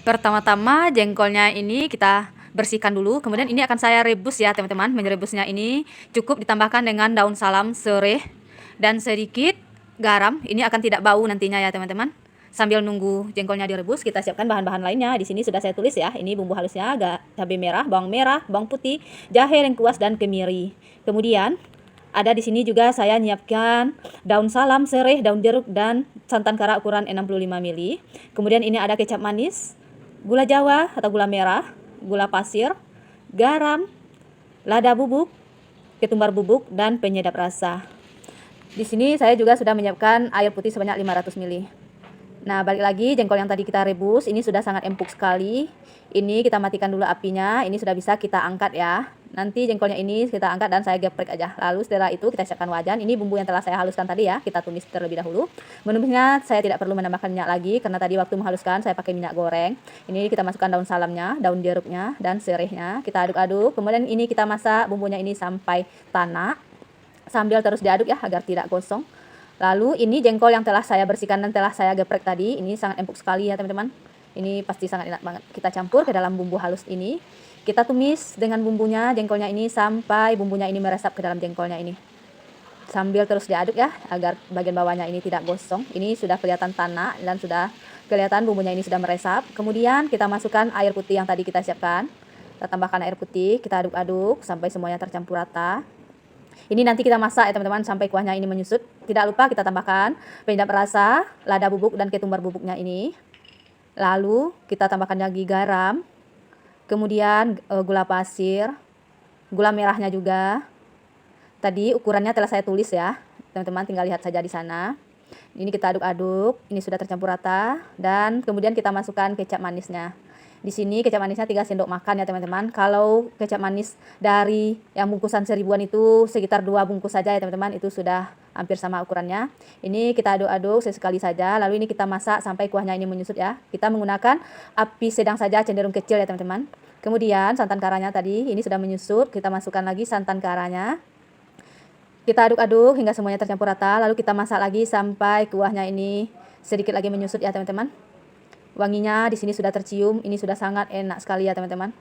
Pertama-tama jengkolnya ini kita bersihkan dulu, kemudian ini akan saya rebus ya teman-teman. Merebusnya ini cukup ditambahkan dengan daun salam sereh dan sedikit garam. Ini akan tidak bau nantinya ya teman-teman. Sambil nunggu jengkolnya direbus, kita siapkan bahan-bahan lainnya. Di sini sudah saya tulis ya. Ini bumbu halusnya, cabai merah, bawang putih, jahe, lengkuas dan kemiri. Kemudian ada di sini juga saya nyiapkan daun salam, sereh, daun jeruk dan santan kara ukuran 65 ml. Kemudian ini ada kecap manis, gula jawa atau gula merah, gula pasir, garam, lada bubuk, ketumbar bubuk dan penyedap rasa. Di sini saya juga sudah menyiapkan air putih sebanyak 500 ml. Nah, balik lagi jengkol yang tadi kita rebus, ini sudah sangat empuk sekali. Ini kita matikan dulu apinya, ini sudah bisa kita angkat ya. Nanti jengkolnya ini kita angkat dan saya geprek aja. Lalu setelah itu kita siapkan wajan. Ini bumbu yang telah saya haluskan tadi ya, kita tumis terlebih dahulu. Menumisnya saya tidak perlu menambahkan minyak lagi, karena tadi waktu menghaluskan saya pakai minyak goreng. Ini kita masukkan daun salamnya, daun jeruknya, dan serehnya. Kita aduk-aduk, kemudian ini kita masak bumbunya ini sampai tanak. Sambil terus diaduk ya, agar tidak gosong. Lalu ini jengkol yang telah saya bersihkan dan telah saya geprek tadi, ini sangat empuk sekali ya teman-teman. Ini pasti sangat enak banget. Kita campur ke dalam bumbu halus ini. Kita tumis dengan bumbunya, jengkolnya ini sampai bumbunya ini meresap ke dalam jengkolnya ini. Sambil terus diaduk ya, agar bagian bawahnya ini tidak gosong. Ini sudah kelihatan tanak dan sudah kelihatan bumbunya ini sudah meresap. Kemudian kita masukkan air putih yang tadi kita siapkan. Kita tambahkan air putih, kita aduk-aduk sampai semuanya tercampur rata. Ini nanti kita masak ya teman-teman sampai kuahnya ini menyusut. Tidak lupa kita tambahkan penyedap rasa, lada bubuk dan ketumbar bubuknya ini. Lalu kita tambahkan lagi garam. Kemudian gula pasir, gula merahnya juga. Tadi ukurannya telah saya tulis ya. Teman-teman tinggal lihat saja di sana. Ini kita aduk-aduk, ini sudah tercampur rata dan kemudian kita masukkan kecap manisnya. Di sini kecap manisnya 3 sendok makan ya teman-teman. Kalau kecap manis dari yang bungkusan 1000-an itu sekitar 2 bungkus saja ya teman-teman. Itu sudah hampir sama ukurannya. Ini kita aduk-aduk sesekali saja. Lalu ini kita masak sampai kuahnya ini menyusut ya. Kita menggunakan api sedang saja, cenderung kecil ya teman-teman. Kemudian santan karanya tadi ini sudah menyusut. Kita masukkan lagi santan karanya. Kita aduk-aduk hingga semuanya tercampur rata. Lalu kita masak lagi sampai kuahnya ini sedikit lagi menyusut ya teman-teman. Wanginya di sini sudah tercium, ini sudah sangat enak sekali ya teman-teman.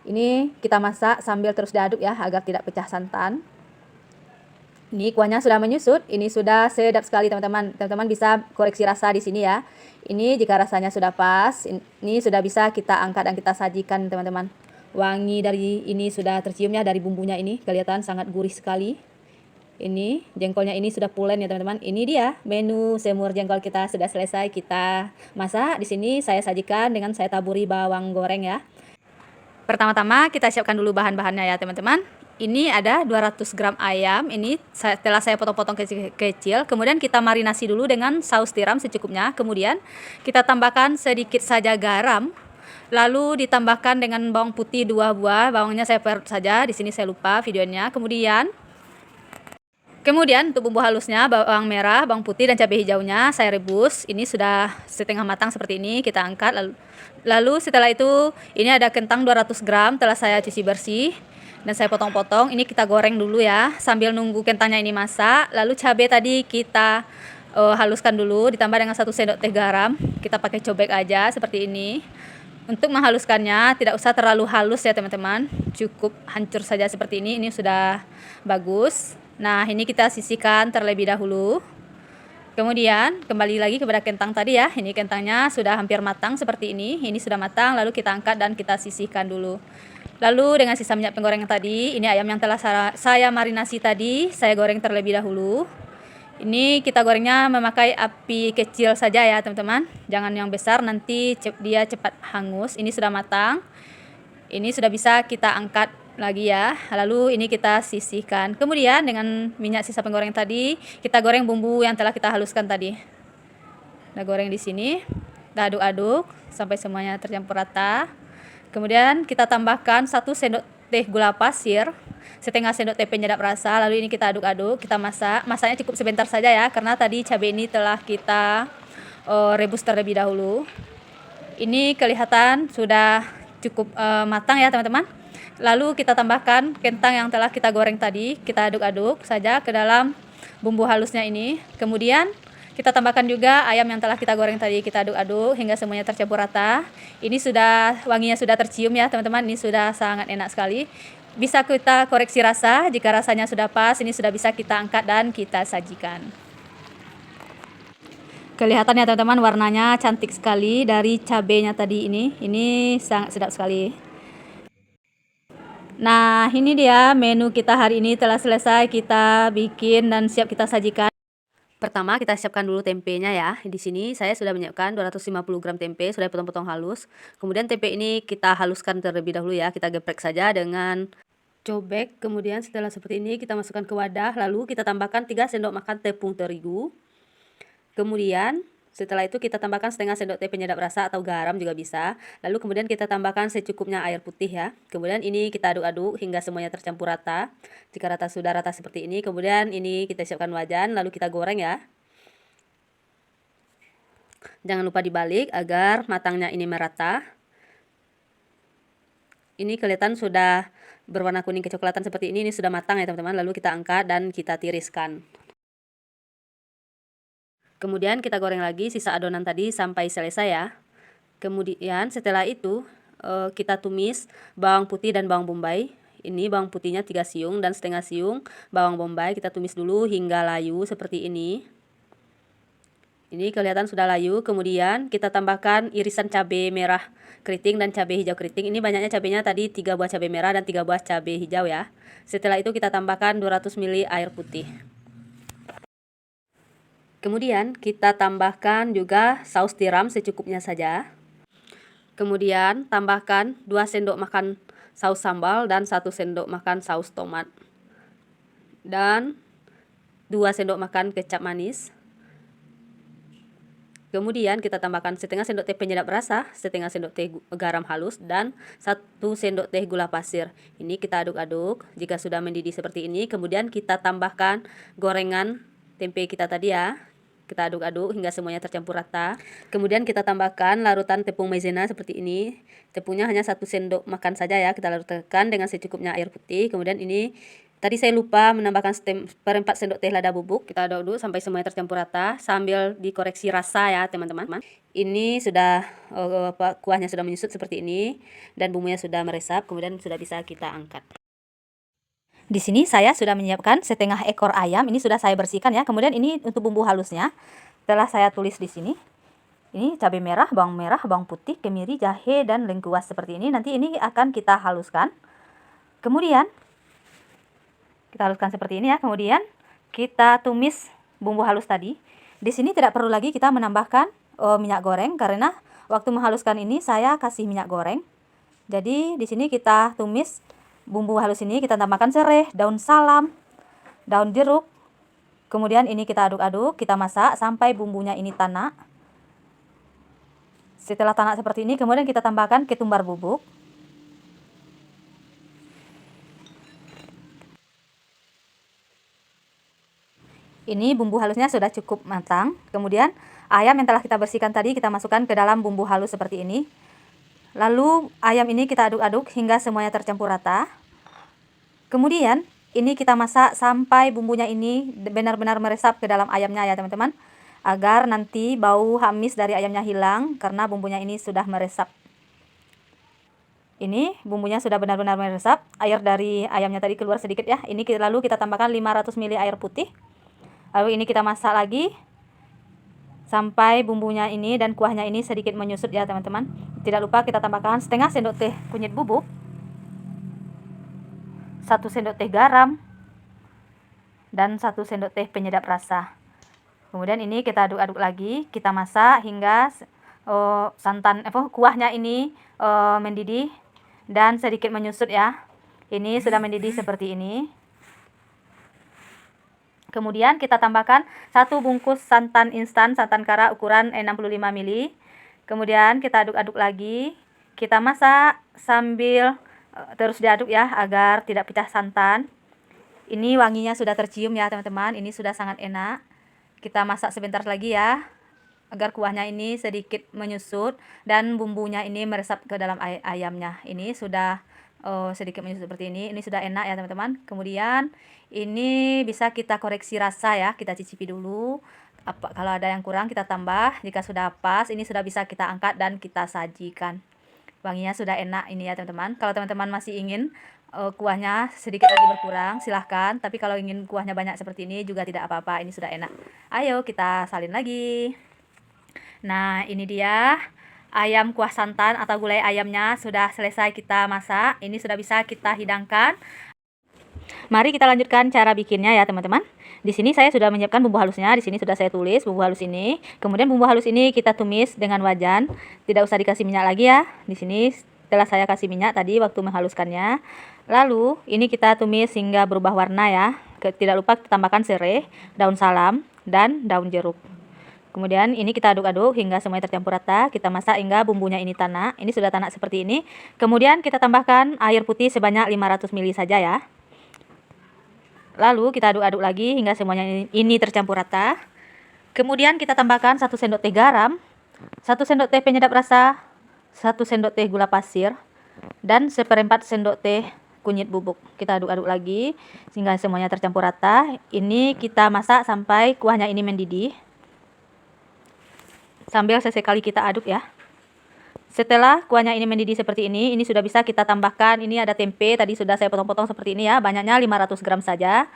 Ini kita masak sambil terus diaduk ya agar tidak pecah santan. Ini kuahnya sudah menyusut, ini sudah sedap sekali teman-teman. Teman-teman bisa koreksi rasa di sini ya. Ini jika rasanya sudah pas, ini sudah bisa kita angkat dan kita sajikan teman-teman. Wangi dari ini sudah tercium ya, dari bumbunya ini kelihatan sangat gurih sekali. Ini jengkolnya ini sudah pulen ya teman-teman. Ini dia menu semur jengkol kita sudah selesai kita masak. Di sini saya sajikan dengan saya taburi bawang goreng ya. Pertama-tama kita siapkan dulu bahan-bahannya ya teman-teman. Ini ada 200 gram ayam. Ini telah saya potong-potong kecil-kecil. Kemudian kita marinasi dulu dengan saus tiram secukupnya. Kemudian kita tambahkan sedikit saja garam. Lalu ditambahkan dengan bawang putih 2 buah. Bawangnya saya perut saja. Di sini saya lupa videonya. Kemudian untuk bumbu halusnya, bawang merah, bawang putih dan cabai hijaunya saya rebus. Ini sudah setengah matang seperti ini, kita angkat. Lalu setelah itu ini ada kentang 200 gram telah saya cuci bersih dan saya potong-potong. Ini kita goreng dulu ya sambil nunggu kentangnya ini masak. Lalu cabai tadi kita haluskan dulu ditambah dengan 1 sendok teh garam. Kita pakai cobek aja seperti ini. Untuk menghaluskannya tidak usah terlalu halus ya teman-teman, cukup hancur saja seperti ini. Ini sudah bagus. Nah, ini kita sisihkan terlebih dahulu. Kemudian kembali lagi kepada kentang tadi ya. Ini kentangnya sudah hampir matang seperti ini. Ini sudah matang, lalu kita angkat dan kita sisihkan dulu. Lalu dengan sisa minyak penggoreng tadi, ini ayam yang telah saya marinasi tadi, saya goreng terlebih dahulu. Ini kita gorengnya memakai api kecil saja ya teman-teman. Jangan yang besar, nanti dia cepat hangus. Ini sudah matang. Ini sudah bisa kita angkat lagi ya. Lalu ini kita sisihkan. Kemudian dengan minyak sisa penggoreng tadi, kita goreng bumbu yang telah kita haluskan tadi. Kita goreng di sini. Kita aduk-aduk sampai semuanya tercampur rata. Kemudian kita tambahkan 1 sendok teh gula pasir, setengah sendok teh penyedap rasa. Lalu ini kita aduk-aduk, kita masak. Masaknya cukup sebentar saja ya, karena tadi cabai ini telah kita rebus terlebih dahulu. Ini kelihatan sudah cukup matang ya teman-teman. Lalu kita tambahkan kentang yang telah kita goreng tadi. Kita aduk-aduk saja ke dalam bumbu halusnya ini. Kemudian Kita tambahkan juga ayam yang telah kita goreng tadi, kita aduk-aduk hingga semuanya tercampur rata. Ini sudah wanginya sudah tercium ya teman-teman, ini sudah sangat enak sekali. Bisa kita koreksi rasa, jika rasanya sudah pas, ini sudah bisa kita angkat dan kita sajikan. Kelihatan ya teman-teman, warnanya cantik sekali dari cabenya tadi ini sangat sedap sekali. Nah, ini dia menu kita hari ini telah selesai kita bikin dan siap kita sajikan. Pertama kita siapkan dulu tempenya ya. Di sini saya sudah menyiapkan 250 gram tempe, sudah potong-potong halus. Kemudian tempe ini kita haluskan terlebih dahulu ya, kita geprek saja dengan cobek. Kemudian setelah seperti ini kita masukkan ke wadah, lalu kita tambahkan 3 sendok makan tepung terigu. Kemudian setelah itu kita tambahkan setengah sendok teh penyedap rasa atau garam juga bisa. Lalu kemudian kita tambahkan secukupnya air putih ya. Kemudian ini kita aduk-aduk hingga semuanya tercampur rata. Jika sudah rata seperti ini, kemudian ini kita siapkan wajan lalu kita goreng ya. Jangan lupa dibalik agar matangnya ini merata. Ini kelihatan sudah berwarna kuning kecoklatan seperti ini sudah matang ya teman-teman. Lalu kita angkat dan kita tiriskan. Kemudian kita goreng lagi sisa adonan tadi sampai selesai ya. Kemudian setelah itu kita tumis bawang putih dan bawang bombay. Ini bawang putihnya 3 siung dan setengah siung bawang bombay. Kita tumis dulu hingga layu seperti ini. Ini kelihatan sudah layu. Kemudian kita tambahkan irisan cabai merah keriting dan cabai hijau keriting. Ini banyaknya cabainya tadi 3 buah cabai merah dan 3 buah cabai hijau ya. Setelah itu kita tambahkan 200 ml air putih. Kemudian kita tambahkan juga saus tiram secukupnya saja. Kemudian tambahkan 2 sendok makan saus sambal dan 1 sendok makan saus tomat. Dan 2 sendok makan kecap manis. Kemudian kita tambahkan setengah sendok teh penyedap rasa, setengah sendok teh garam halus, dan 1 sendok teh gula pasir. Ini kita aduk-aduk. Jika sudah mendidih seperti ini, kemudian kita tambahkan gorengan tempe kita tadi ya. Kita aduk-aduk hingga semuanya tercampur rata. Kemudian kita tambahkan larutan tepung maizena seperti ini. Tepungnya hanya 1 sendok makan saja ya. Kita larutkan dengan secukupnya air putih. Kemudian ini tadi saya lupa menambahkan seperempat sendok teh lada bubuk. Kita aduk-aduk sampai semuanya tercampur rata sambil dikoreksi rasa ya teman-teman. Ini sudah kuahnya sudah menyusut seperti ini dan bumbunya sudah meresap. Kemudian sudah bisa kita angkat. Di sini saya sudah menyiapkan setengah ekor ayam. Ini sudah saya bersihkan ya. Kemudian ini untuk bumbu halusnya telah saya tulis di sini. Ini cabai merah, bawang putih, kemiri, jahe, dan lengkuas seperti ini. Nanti ini akan kita haluskan. Kemudian kita haluskan seperti ini ya. Kemudian kita tumis bumbu halus tadi. Di sini tidak perlu lagi kita menambahkan minyak goreng karena waktu menghaluskan ini saya kasih minyak goreng. Jadi di sini kita tumis bumbu halus ini, kita tambahkan serai, daun salam, daun jeruk. Kemudian ini kita aduk-aduk, kita masak sampai bumbunya ini tanak. Setelah tanak seperti ini, kemudian kita tambahkan ketumbar bubuk. Ini bumbu halusnya sudah cukup matang. Kemudian ayam yang telah kita bersihkan tadi kita masukkan ke dalam bumbu halus seperti ini. Lalu ayam ini kita aduk-aduk hingga semuanya tercampur rata. Kemudian ini kita masak sampai bumbunya ini benar-benar meresap ke dalam ayamnya ya teman-teman. Agar nanti bau amis dari ayamnya hilang karena bumbunya ini sudah meresap. Ini bumbunya sudah benar-benar meresap. Air dari ayamnya tadi keluar sedikit ya. Ini lalu kita tambahkan 500 ml air putih. Lalu ini kita masak lagi sampai bumbunya ini dan kuahnya ini sedikit menyusut ya teman-teman. Tidak lupa kita tambahkan setengah sendok teh kunyit bubuk, 1 sendok teh garam, dan 1 sendok teh penyedap rasa. Kemudian ini kita aduk-aduk lagi, kita masak hingga kuahnya ini mendidih dan sedikit menyusut ya. Ini sudah mendidih seperti ini. Kemudian kita tambahkan 1 bungkus santan instan, santan kara ukuran 65 ml. Kemudian kita aduk-aduk lagi. Kita masak sambil terus diaduk ya agar tidak pecah santan. Ini wanginya sudah tercium ya teman-teman. Ini sudah sangat enak. Kita masak sebentar lagi ya agar kuahnya ini sedikit menyusut dan bumbunya ini meresap ke dalam ayamnya. Ini sudah sedikit menyusut seperti ini. Ini sudah enak ya teman-teman. Kemudian ini bisa kita koreksi rasa ya. Kita cicipi dulu. Kalau ada yang kurang kita tambah. Jika sudah pas, ini sudah bisa kita angkat dan kita sajikan. Wanginya sudah enak ini ya teman-teman. Kalau teman-teman masih ingin kuahnya sedikit lagi berkurang, silahkan. Tapi kalau ingin kuahnya banyak seperti ini juga tidak apa-apa. Ini sudah enak. Ayo kita salin lagi. Nah, ini dia ayam kuah santan atau gulai ayamnya sudah selesai kita masak. Ini sudah bisa kita hidangkan. Mari kita lanjutkan cara bikinnya ya teman-teman. Di sini saya sudah menyiapkan bumbu halusnya. Di sini sudah saya tulis bumbu halus ini. Kemudian bumbu halus ini kita tumis dengan wajan. Tidak usah dikasih minyak lagi ya. Di sini setelah saya kasih minyak tadi waktu menghaluskannya. Lalu ini kita tumis hingga berubah warna ya. Tidak lupa kita tambahkan serai, daun salam, dan daun jeruk. Kemudian ini kita aduk-aduk hingga semuanya tercampur rata. Kita masak hingga bumbunya ini tanak. Ini sudah tanak seperti ini. Kemudian kita tambahkan air putih sebanyak 500 ml saja ya. Lalu kita aduk-aduk lagi hingga semuanya ini tercampur rata. Kemudian kita tambahkan 1 sendok teh garam, 1 sendok teh penyedap rasa, 1 sendok teh gula pasir, dan 1/4 sendok teh kunyit bubuk. Kita aduk-aduk lagi sehingga semuanya tercampur rata. Ini kita masak sampai kuahnya ini mendidih. Sambil sesekali kita aduk ya. Setelah kuahnya ini mendidih seperti ini sudah bisa kita tambahkan, ini ada tempe, tadi sudah saya potong-potong seperti ini ya, banyaknya 500 gram saja.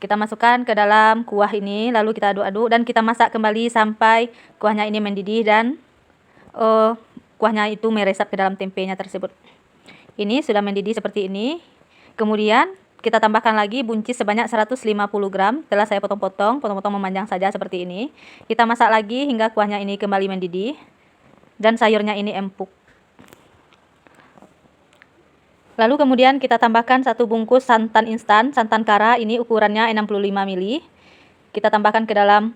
Kita masukkan ke dalam kuah ini, lalu kita aduk-aduk dan kita masak kembali sampai kuahnya ini mendidih dan kuahnya itu meresap ke dalam tempenya tersebut. Ini sudah mendidih seperti ini. Kemudian kita tambahkan lagi buncis sebanyak 150 gram, telah saya potong-potong memanjang saja seperti ini. Kita masak lagi hingga kuahnya ini kembali mendidih. Dan sayurnya ini empuk. Lalu kemudian kita tambahkan 1 bungkus santan instan, santan kara, ini ukurannya 65 ml. Kita tambahkan ke dalam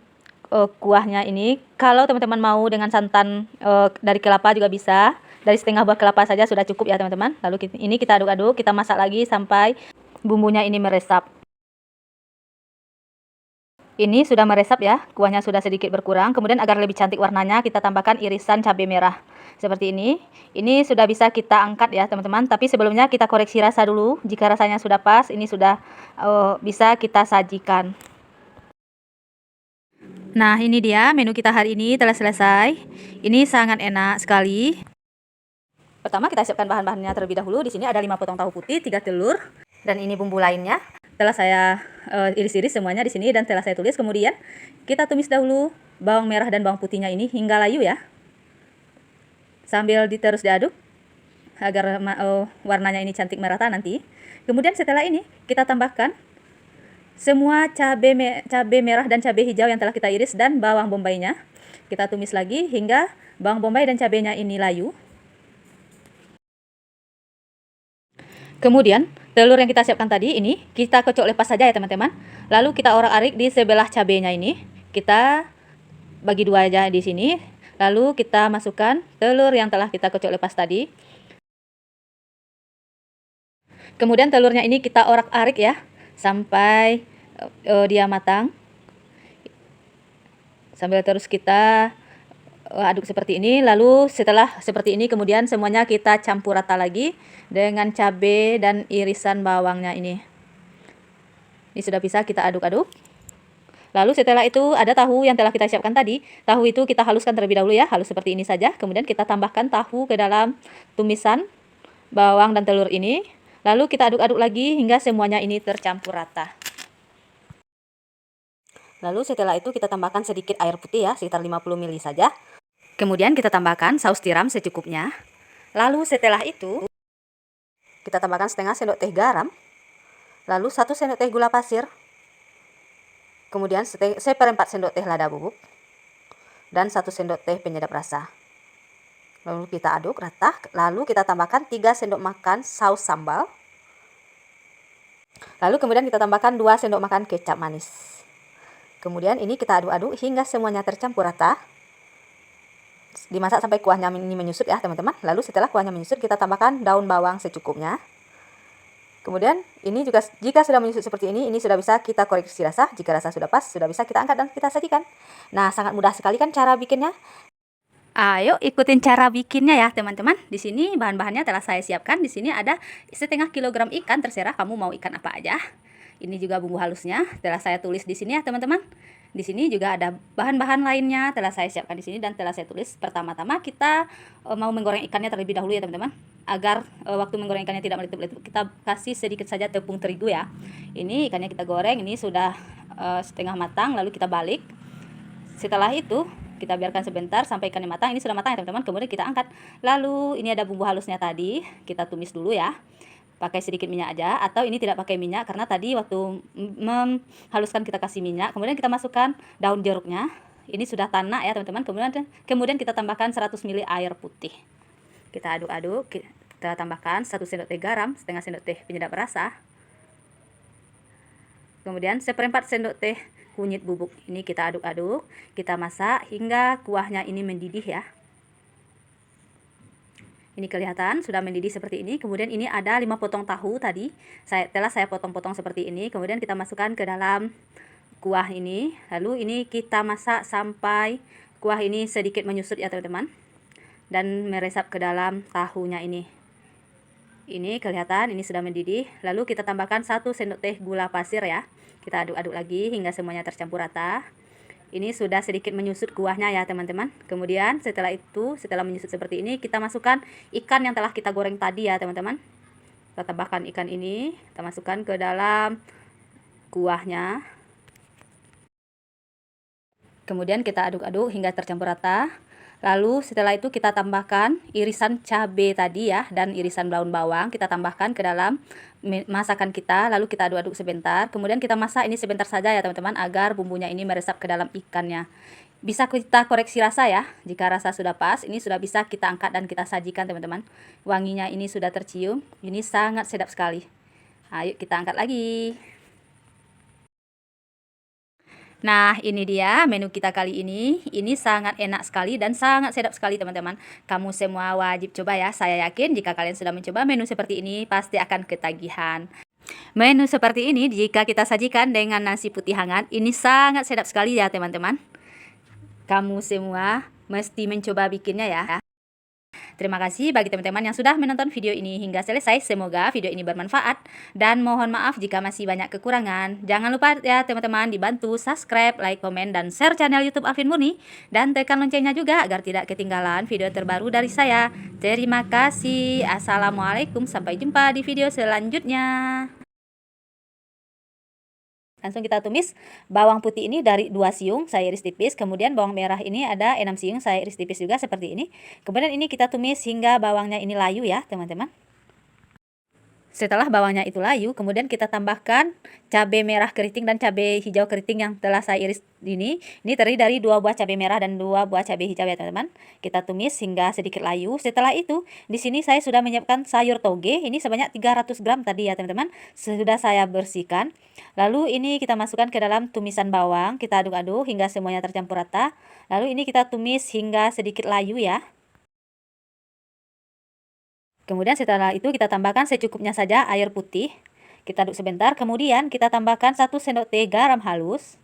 kuahnya ini. Kalau teman-teman mau dengan santan dari kelapa juga bisa. Dari setengah buah kelapa saja sudah cukup ya teman-teman. Lalu ini kita aduk-aduk, kita masak lagi sampai bumbunya ini meresap. Ini sudah meresap ya, kuahnya sudah sedikit berkurang. Kemudian agar lebih cantik warnanya, kita tambahkan irisan cabai merah. Seperti ini. Ini sudah bisa kita angkat ya teman-teman. Tapi sebelumnya kita koreksi rasa dulu. Jika rasanya sudah pas, ini sudah bisa kita sajikan. Nah, ini dia menu kita hari ini telah selesai. Ini sangat enak sekali. Pertama kita siapkan bahan-bahannya terlebih dahulu. Di sini ada 5 potong tahu putih, 3 telur, dan ini bumbu lainnya. Telah saya iris-iris semuanya di sini dan telah saya tulis. Kemudian kita tumis dahulu bawang merah dan bawang putihnya ini hingga layu ya. Sambil terus diaduk agar warnanya ini cantik merata nanti. Kemudian setelah ini kita tambahkan semua cabai merah dan cabai hijau yang telah kita iris dan bawang bombaynya. Kita tumis lagi hingga bawang bombay dan cabainya ini layu. Kemudian telur yang kita siapkan tadi ini kita kocok lepas saja ya teman-teman. Lalu kita orak-arik di sebelah cabenya ini. Kita bagi dua aja di sini. Lalu kita masukkan telur yang telah kita kocok lepas tadi. Kemudian telurnya ini kita orak-arik ya sampai dia matang. Sambil terus kita aduk seperti ini. Lalu setelah seperti ini kemudian semuanya kita campur rata lagi dengan cabai dan irisan bawangnya ini. Ini sudah bisa kita aduk-aduk. Lalu setelah itu ada tahu yang telah kita siapkan tadi. Tahu itu kita haluskan terlebih dahulu ya, halus seperti ini saja. Kemudian kita tambahkan tahu ke dalam tumisan bawang dan telur ini. Lalu kita aduk-aduk lagi hingga semuanya ini tercampur rata. Lalu setelah itu kita tambahkan sedikit air putih ya, sekitar 50 ml saja. Kemudian kita tambahkan saus tiram secukupnya. Lalu setelah itu kita tambahkan setengah sendok teh garam. Lalu 1 sendok teh gula pasir. Kemudian 1/4 sendok teh lada bubuk. Dan 1 sendok teh penyedap rasa. Lalu kita aduk rata. Lalu kita tambahkan 3 sendok makan saus sambal. Lalu kemudian kita tambahkan 2 sendok makan kecap manis. Kemudian ini kita aduk-aduk hingga semuanya tercampur rata. Dimasak sampai kuahnya ini menyusut ya teman-teman. Lalu setelah kuahnya menyusut kita tambahkan daun bawang secukupnya. Kemudian ini juga jika sudah menyusut seperti ini sudah bisa kita koreksi rasa. Jika rasa sudah pas, sudah bisa kita angkat dan kita sajikan. Nah, sangat mudah sekali kan cara bikinnya. Ayo ikutin cara bikinnya ya teman-teman. Di sini bahan-bahannya telah saya siapkan. Di sini ada setengah kilogram ikan, terserah kamu mau ikan apa aja. Ini juga bumbu halusnya telah saya tulis di sini ya teman-teman. Di sini juga ada bahan-bahan lainnya telah saya siapkan di sini dan telah saya tulis. Pertama-tama kita mau menggoreng ikannya terlebih dahulu ya teman-teman. Agar waktu menggoreng ikannya tidak meletup-letup, kita kasih sedikit saja tepung terigu ya. Ini ikannya kita goreng, ini sudah setengah matang, lalu kita balik. Setelah itu kita biarkan sebentar sampai ikannya matang. Ini sudah matang ya teman-teman. Kemudian kita angkat. Lalu ini ada bumbu halusnya tadi, kita tumis dulu ya. Pakai sedikit minyak aja, atau ini tidak pakai minyak karena tadi waktu menghaluskan kita kasih minyak. Kemudian kita masukkan daun jeruknya. Ini sudah tanak ya teman-teman. Kemudian kita tambahkan 100 ml air putih. Kita aduk-aduk. Kita tambahkan 1 sendok teh garam, setengah sendok teh penyedap rasa. Kemudian seperempat sendok teh kunyit bubuk. Ini kita aduk-aduk. Kita masak hingga kuahnya ini mendidih ya. Ini kelihatan sudah mendidih seperti ini. Kemudian ini ada 5 potong tahu tadi. Telah saya potong-potong seperti ini. Kemudian kita masukkan ke dalam kuah ini. Lalu ini kita masak sampai kuah ini sedikit menyusut ya teman-teman. Dan meresap ke dalam tahunya ini. Ini kelihatan ini sudah mendidih. Lalu kita tambahkan 1 sendok teh gula pasir ya. Kita aduk-aduk lagi hingga semuanya tercampur rata. Ini sudah sedikit menyusut kuahnya ya teman-teman. Kemudian setelah menyusut seperti ini, kita masukkan ikan yang telah kita goreng tadi ya teman-teman. Kita tambahkan ikan ini, kita masukkan ke dalam kuahnya. Kemudian kita aduk-aduk hingga tercampur rata. Lalu setelah itu kita tambahkan irisan cabai tadi ya, dan irisan daun bawang. Kita tambahkan ke dalam masakan kita. Lalu kita aduk-aduk sebentar. Kemudian kita masak ini sebentar saja ya teman-teman, agar bumbunya ini meresap ke dalam ikannya. Bisa kita koreksi rasa ya. Jika rasa sudah pas, ini sudah bisa kita angkat dan kita sajikan teman-teman. Wanginya ini sudah tercium. Ini sangat sedap sekali. Ayo kita angkat lagi. Nah, ini dia menu kita kali ini. Ini sangat enak sekali dan sangat sedap sekali teman-teman. Kamu semua wajib coba ya. Saya yakin jika kalian sudah mencoba menu seperti ini, pasti akan ketagihan. Menu seperti ini jika kita sajikan dengan nasi putih hangat, ini sangat sedap sekali ya teman-teman. Kamu semua mesti mencoba bikinnya ya. Terima kasih bagi teman-teman yang sudah menonton video ini hingga selesai. Semoga video ini bermanfaat dan mohon maaf jika masih banyak kekurangan. Jangan lupa ya teman-teman dibantu subscribe, like, komen, dan share channel YouTube Alvin Murni. Dan tekan loncengnya juga agar tidak ketinggalan video terbaru dari saya. Terima kasih. Assalamualaikum. Sampai jumpa di video selanjutnya. Langsung kita tumis. Bawang putih ini dari 2 siung saya iris tipis. Kemudian bawang merah ini ada 6 siung saya iris tipis juga seperti ini. Kemudian ini kita tumis hingga bawangnya ini layu ya teman-teman. Setelah bawangnya itu layu, kemudian kita tambahkan cabai merah keriting dan cabai hijau keriting yang telah saya iris ini. Ini terdiri dari 2 buah cabai merah dan 2 buah cabai hijau ya teman-teman. Kita tumis hingga sedikit layu. Setelah itu, di sini saya sudah menyiapkan sayur toge. Ini sebanyak 300 gram tadi ya teman-teman. Sudah saya bersihkan. Lalu ini kita masukkan ke dalam tumisan bawang. Kita aduk-aduk hingga semuanya tercampur rata. Lalu ini kita tumis hingga sedikit layu ya. Kemudian setelah itu kita tambahkan secukupnya saja air putih. Kita aduk sebentar. Kemudian kita tambahkan 1 sendok teh garam halus.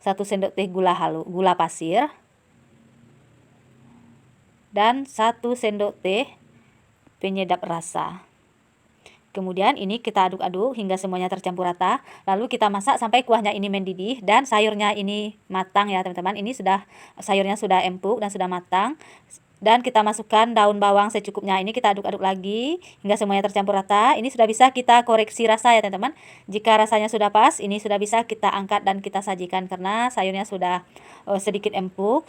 1 sendok teh gula pasir. Dan 1 sendok teh penyedap rasa. Kemudian ini kita aduk-aduk hingga semuanya tercampur rata. Lalu kita masak sampai kuahnya ini mendidih dan sayurnya ini matang ya teman-teman. Ini sayurnya sudah empuk dan sudah matang. Dan kita masukkan daun bawang secukupnya. Ini kita aduk-aduk lagi hingga semuanya tercampur rata. Ini sudah bisa kita koreksi rasa ya teman-teman. Jika rasanya sudah pas, ini sudah bisa kita angkat dan kita sajikan karena sayurnya sudah sedikit empuk.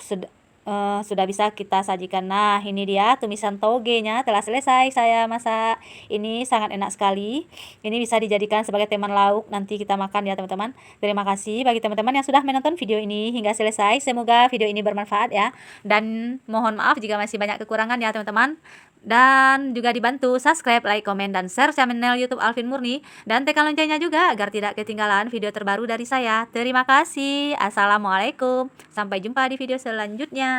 Sudah bisa kita sajikan. Nah, ini dia tumisan togenya telah selesai saya masak. Ini sangat enak sekali. Ini bisa dijadikan sebagai teman lauk nanti kita makan ya teman-teman. Terima kasih bagi teman-teman yang sudah menonton video ini hingga selesai. Semoga video ini bermanfaat ya. Dan mohon maaf jika masih banyak kekurangan ya teman-teman. Dan juga dibantu subscribe, like, komen, dan share channel YouTube Alvin Murni. Dan tekan loncengnya juga agar tidak ketinggalan video terbaru dari saya. Terima kasih. Assalamualaikum. Sampai jumpa di video selanjutnya.